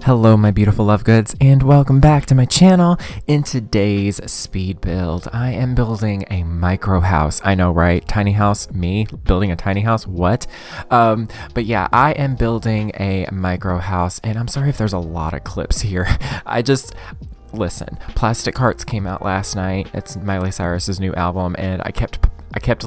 Hello my beautiful love goods, and welcome back to my channel. In today's speed build, I am building a micro house. I know, right? Tiny house, me building a tiny house, what? But yeah, I am building a micro house, and I'm sorry if there's a lot of clips here. Listen, Plastic Hearts came out last night. It's Miley Cyrus's new album, and I kept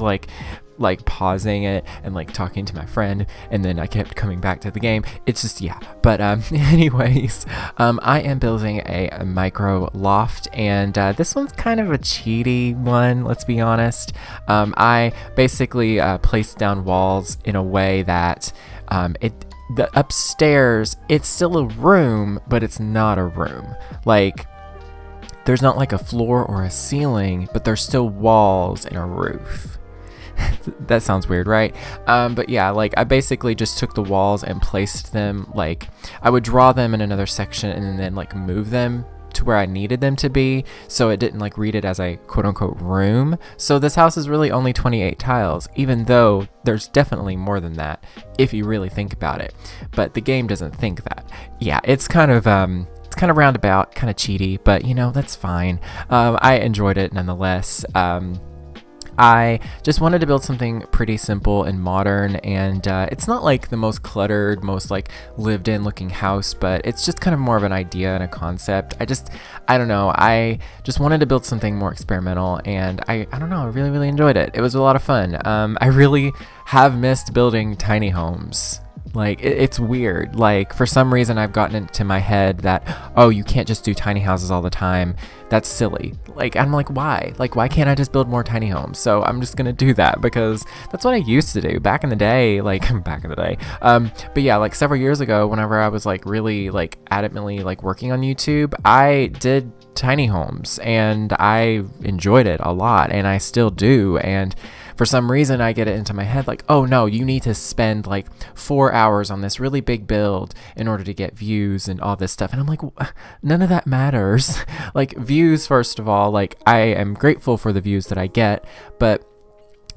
like pausing it and like talking to my friend, and then I kept coming back to the game. It's just, yeah. But anyways, I am building a micro loft, and this one's kind of a cheaty one, let's be honest. I basically placed down walls in a way that the upstairs, it's still a room, but it's not a room. Like, there's not like a floor or a ceiling, but there's still walls and a roof. That sounds weird, right? But yeah, like I basically just took the walls and placed them, like I would draw them in another section and then like move them to where I needed them to be, so it didn't like read it as a quote-unquote room. So this house is really only 28 tiles, even though there's definitely more than that if you really think about it. But the game doesn't think that. Yeah, it's kind of roundabout, kind of cheaty, but you know, that's fine. I enjoyed it nonetheless. I just wanted to build something pretty simple and modern, and it's not like the most cluttered, most like lived in looking house, but it's just kind of more of an idea and a concept. I don't know, I just wanted to build something more experimental, and I don't know, I really enjoyed it. It was a lot of fun. I really have missed building tiny homes. Like, it's weird. Like, for some reason, I've gotten into my head that, oh, you can't just do tiny houses all the time. That's silly. Like, I'm like, why? Like, why can't I just build more tiny homes? So I'm just gonna do that because that's what I used to do back in the day. Like, back in the day. But yeah, like several years ago, whenever I was like really like adamantly like working on YouTube, I did tiny homes and I enjoyed it a lot, and I still do. And for some reason, I get it into my head like, oh no, you need to spend like 4 hours on this really big build in order to get views and all this stuff. And I'm like, none of that matters. Like, views, first of all, like I am grateful for the views that I get, but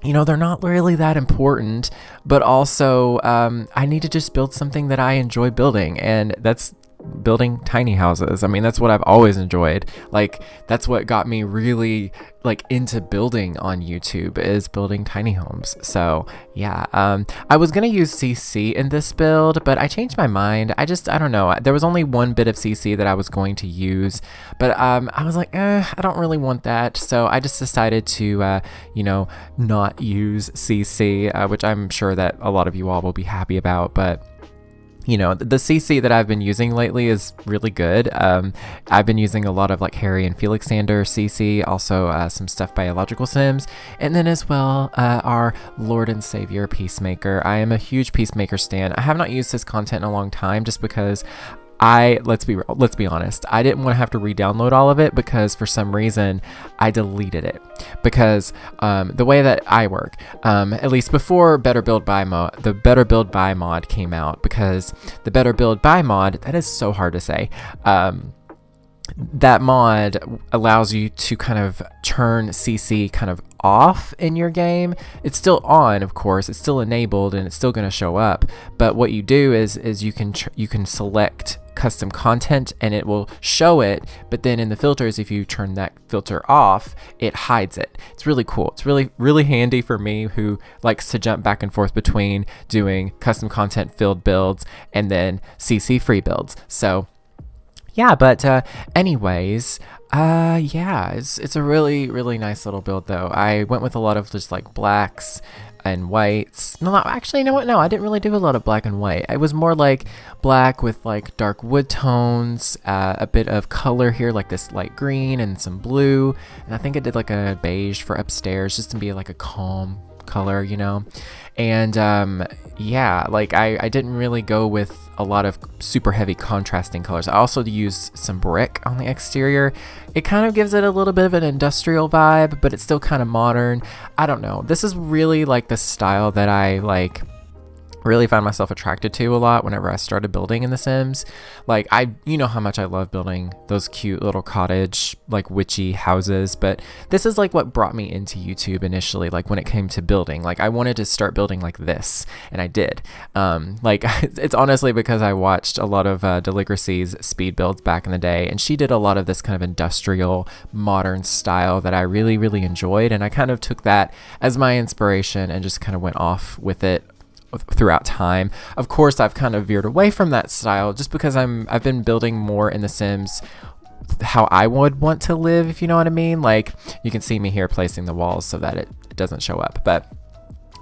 you know, they're not really that important. But also, I need to just build something that I enjoy building, and that's building tiny houses. I mean, that's what I've always enjoyed. Like, that's what got me really like into building on YouTube, is building tiny homes. So yeah, I was gonna use CC in this build, but I changed my mind. I don't know, there was only one bit of CC that I was going to use, but I was like, I don't really want that. So I just decided to you know, not use CC, which I'm sure that a lot of you all will be happy about. But you know, the CC that I've been using lately is really good. I've been using a lot of like Harry and Felixander CC, also some stuff by Illogical Sims, and then as well our Lord and Savior Peacemaker. I am a huge Peacemaker stan. I have not used his content in a long time just because let's be honest, I didn't want to have to re-download all of it because for some reason I deleted it. Because the way that I work, at least before Better Build Buy mod, the Better Build Buy mod came out, because the Better Build Buy mod, that is so hard to say, that mod allows you to kind of turn CC kind of off in your game. It's still on, of course, it's still enabled and it's still going to show up, but what you do is you can select custom content and it will show it, but then in the filters, if you turn that filter off, it hides it. It's really cool. It's really handy for me who likes to jump back and forth between doing custom content filled builds and then CC free builds. So yeah, but anyways, yeah, it's a really nice little build though. I went with a lot of just like blacks and whites. No, actually, you know what? No, I didn't really do a lot of black and white. It was more like black with like dark wood tones, a bit of color here, like this light green and some blue. And I think I did like a beige for upstairs just to be like a calm color, you know. And yeah, like I didn't really go with a lot of super heavy contrasting colors. I also used some brick on the exterior. It kind of gives it a little bit of an industrial vibe, but it's still kind of modern. I don't know, this is really like the style that I like really found myself attracted to a lot whenever I started building in The Sims. Like, you know how much I love building those cute little cottage, like witchy houses, but this is like what brought me into YouTube initially. Like when it came to building, like I wanted to start building like this, and I did. Like it's honestly because I watched a lot of Deligracy's speed builds back in the day, and she did a lot of this kind of industrial modern style that I really, really enjoyed, and I kind of took that as my inspiration and just kind of went off with it throughout time. Of course, I've kind of veered away from that style just because I've been building more in The Sims how I would want to live, if you know what I mean. Like you can see me here placing the walls so that it doesn't show up,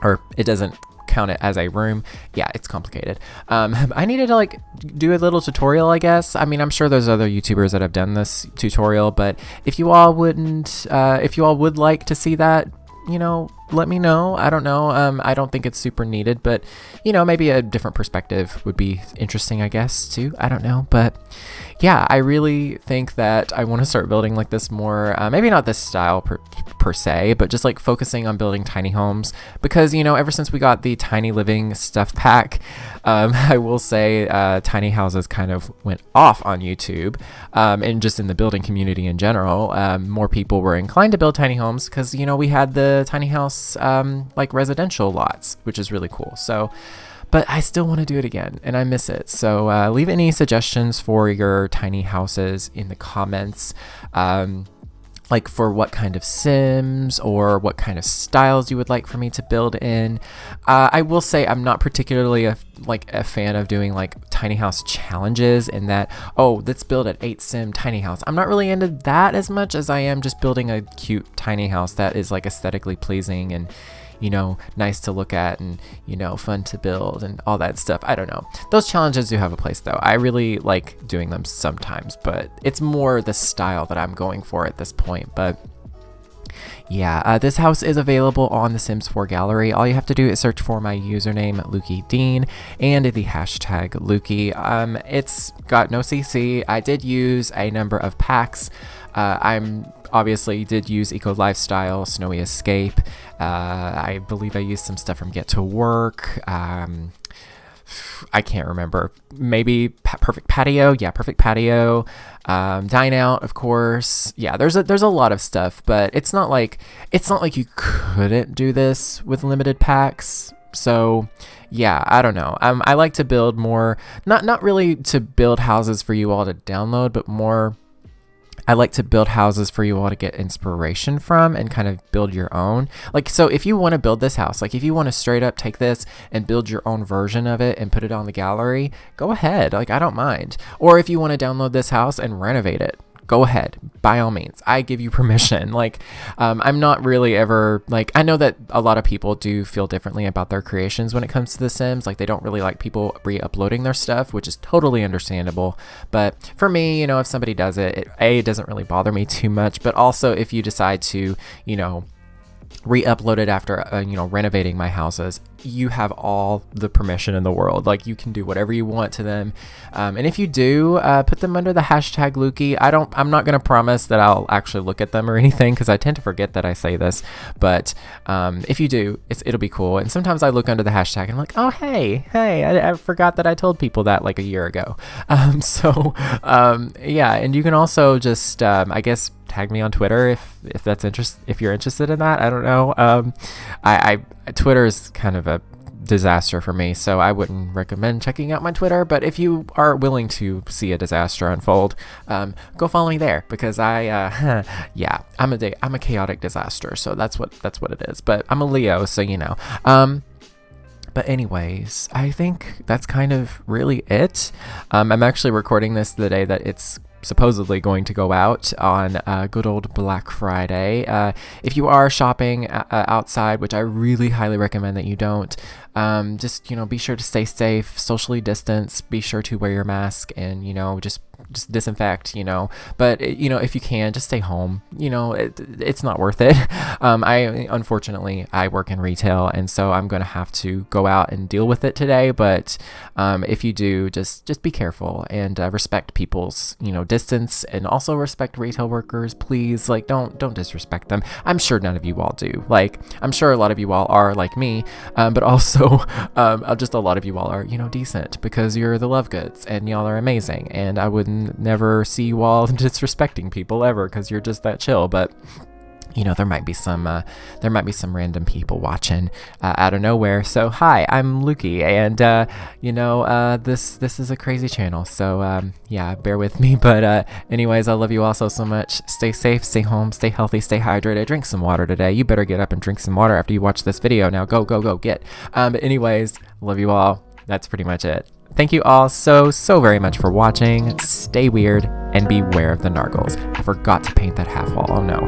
or it doesn't count it as a room. Yeah, it's complicated. I needed to like do a little tutorial, I guess. I mean, I'm sure there's other YouTubers that have done this tutorial, but if you all would like to see that, you know, let me know. I don't know. I don't think it's super needed, but you know, maybe a different perspective would be interesting, I guess, too. I don't know. But yeah, I really think that I want to start building like this more, maybe not this style per se, but just like focusing on building tiny homes, because, you know, ever since we got the tiny living stuff pack, I will say tiny houses kind of went off on YouTube, and just in the building community in general. More people were inclined to build tiny homes because, you know, we had the tiny house like residential lots, which is really cool. So but I still want to do it again, and I miss it. So leave any suggestions for your tiny houses in the comments, like for what kind of Sims or what kind of styles you would like for me to build in. I will say I'm not particularly a fan of doing like tiny house challenges, in that, oh, let's build an 8 sim tiny house. I'm not really into that as much as I am just building a cute tiny house that is like aesthetically pleasing and, you know, nice to look at and, you know, fun to build and all that stuff. I don't know. Those challenges do have a place though. I really like doing them sometimes, but it's more the style that I'm going for at this point. But yeah, this house is available on the Sims 4 gallery. All you have to do is search for my username lukeydean and the hashtag Lukey. It's got no CC. I did use a number of packs. I'm obviously did use Eco Lifestyle, Snowy Escape. I believe I used some stuff from Get to Work. I can't remember. Maybe Perfect Patio. Yeah, Perfect Patio. Dine Out, of course. Yeah, there's a lot of stuff, but it's not like you couldn't do this with limited packs. So yeah, I don't know. I like to build more, not really to build houses for you all to download, but more I like to build houses for you all to get inspiration from and kind of build your own. Like, so if you want to build this house, like if you want to straight up take this and build your own version of it and put it on the gallery, go ahead. Like, I don't mind. Or if you want to download this house and renovate it, go ahead, by all means. I give you permission. Like, I'm not really ever, like, I know that a lot of people do feel differently about their creations when it comes to The Sims. Like, they don't really like people re-uploading their stuff, which is totally understandable. But for me, you know, if somebody does it, it doesn't really bother me too much. But also, if you decide to, you know, re-upload it after renovating my houses, you have all the permission in the world. Like, you can do whatever you want to them, and if you do, put them under the hashtag Lukey. I'm not gonna promise that I'll actually look at them or anything, because I tend to forget that I say this, but if you do, it'll be cool. And sometimes I look under the hashtag and I'm like, oh hey, I forgot that I told people that like a year ago. Yeah, and you can also just I guess tag me on Twitter if you're interested in that. I don't know. Twitter is kind of a disaster for me, so I wouldn't recommend checking out my Twitter. But if you are willing to see a disaster unfold, go follow me there, because I'm a chaotic disaster. So that's what it is. But I'm a Leo, so you know. But anyways, I think that's kind of really it. I'm actually recording this the day that it's supposedly going to go out on good old Black Friday. If you are shopping outside, which I really highly recommend that you don't, just, you know, be sure to stay safe, socially distance, be sure to wear your mask, and, you know, just just disinfect, but if you can, just stay home. It's not worth it. Unfortunately, I work in retail, and so I'm going to have to go out and deal with it today. But if you do, just be careful and respect people's, distance, and also respect retail workers, please. Like, don't disrespect them. I'm sure none of you all do. Like, I'm sure a lot of you all are like me, but also just a lot of you all are, decent, because you're the love goods and y'all are amazing. And I would never see you all disrespecting people ever, because you're just that chill. But there might be some random people watching out of nowhere. So hi, I'm Lukey, and this is a crazy channel. So yeah, bear with me. But anyways, I love you all so much. Stay safe, stay home, stay healthy, stay hydrated. Drink some water today. You better get up and drink some water after you watch this video. Now go get. But anyways, love you all. That's pretty much it. Thank you all so very much for watching. Stay weird and beware of the nargles. I forgot to paint that half wall. Oh no.